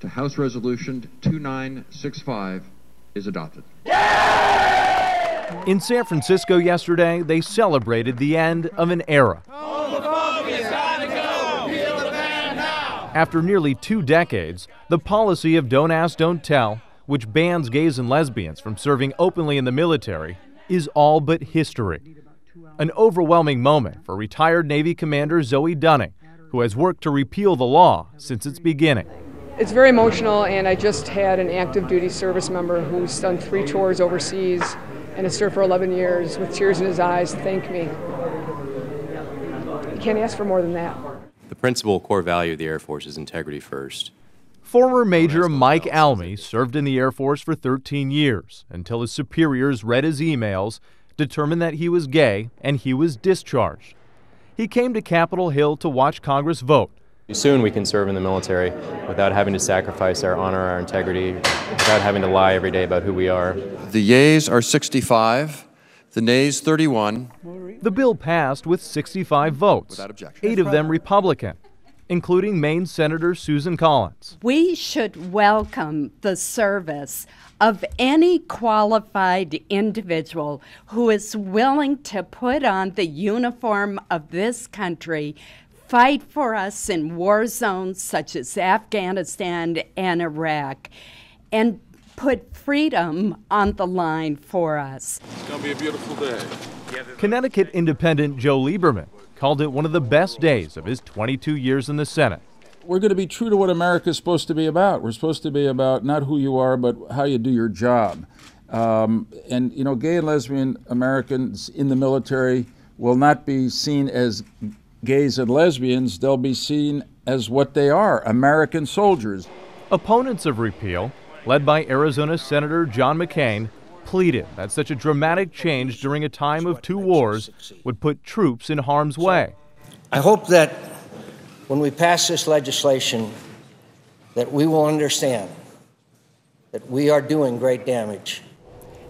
to House Resolution 2965 is adopted. In San Francisco yesterday, they celebrated the end of an era. After nearly 2 decades, the policy of Don't Ask, Don't Tell, which bans gays and lesbians from serving openly in the military, is all but history. An overwhelming moment for retired Navy Commander Zoe Dunning, who has worked to repeal the law since its beginning. It's very emotional, and I just had an active duty service member who's done 3 tours overseas and has served for 11 years with tears in his eyes thank me. You can't ask for more than that. The principal core value of the Air Force is integrity first. Former Major Mike Almy served in the Air Force for 13 years until his superiors read his emails, determined that he was gay, and he was discharged. He came to Capitol Hill to watch Congress vote. Soon we can serve in the military without having to sacrifice our honor, our integrity, without having to lie every day about who we are. The yeas are 65, the nays 31. The bill passed with 65 votes, 8 of them Republican, including Maine Senator Susan Collins. We should welcome the service of any qualified individual who is willing to put on the uniform of this country, fight for us in war zones such as Afghanistan and Iraq, and put freedom on the line for us. It's going to be a beautiful day. Connecticut Independent Joe Lieberman called it one of the best days of his 22 years in the Senate. We're going to be true to what America is supposed to be about. We're supposed to be about not who you are, but how you do your job. And, you know, gay and lesbian Americans in the military will not be seen as gays and lesbians. They'll be seen as what they are, American soldiers. Opponents of repeal, led by Arizona Senator John McCain, pleaded that such a dramatic change during a time of 2 wars would put troops in harm's way. I hope that when we pass this legislation, that we will understand that we are doing great damage.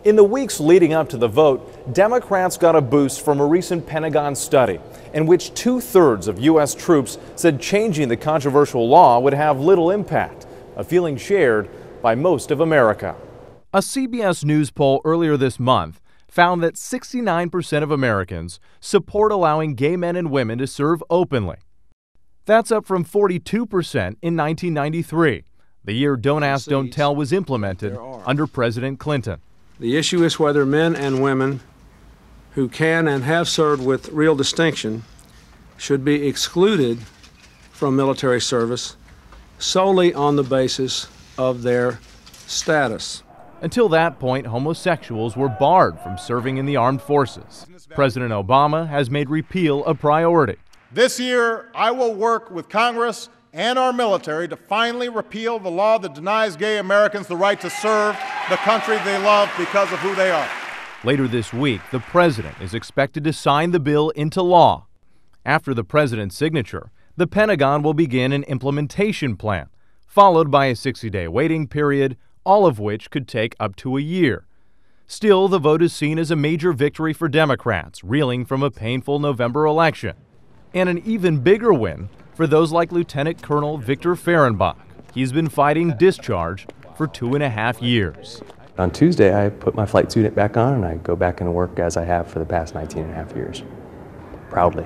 In the weeks leading up to the vote, Democrats got a boost from a recent Pentagon study in which 2/3 of U.S. troops said changing the controversial law would have little impact, a feeling shared by most of America. A CBS News poll earlier this month found that 69% of Americans support allowing gay men and women to serve openly. That's up from 42% in 1993, the year Don't Ask, Don't Tell was implemented under President Clinton. The issue is whether men and women who can and have served with real distinction should be excluded from military service solely on the basis of their status. Until that point, homosexuals were barred from serving in the armed forces. President Obama has made repeal a priority. This year, I will work with Congress and our military to finally repeal the law that denies gay Americans the right to serve the country they love because of who they are. Later this week, the president is expected to sign the bill into law. After the president's signature, the Pentagon will begin an implementation plan, followed by a 60-day waiting period, all of which could take up to a year. Still, the vote is seen as a major victory for Democrats, reeling from a painful November election. And an even bigger win for those like Lieutenant Colonel Victor Fehrenbach. He's been fighting discharge for 2.5 years. On Tuesday, I put my flight suit back on and I go back into work as I have for the past 19.5 years. Proudly.